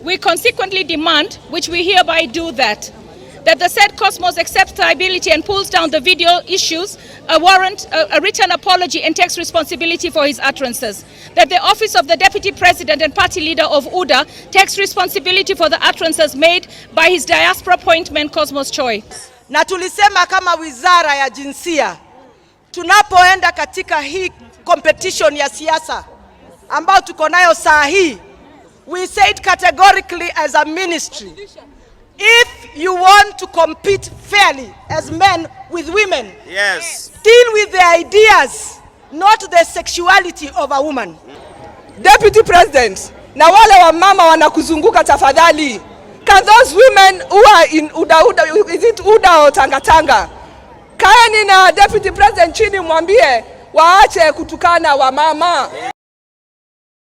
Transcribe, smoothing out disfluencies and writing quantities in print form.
We consequently demand, which we hereby do, that the said Cosmos accepts liability and pulls down the video, issues a warrant, a written apology, and takes responsibility for his utterances. That the office of the Deputy President and Party Leader of UDA takes responsibility for the utterances made by his diaspora appointment Cosmos Choi. Na tulisema kama wizara ya jinsia, tunapoenda katika hii competition ya siasa ambao tuko nayo saa hii, we said categorically as a ministry, if you want to compete fairly as men with women, yes, deal with the ideas, not the sexuality of a woman. Deputy President, na wale wa mama wanakuzunguka tafadhali, can those women who are in UDA, is it UDA or Tanga, kaeni na Deputy President chini mwambie waache kutukana wa mama.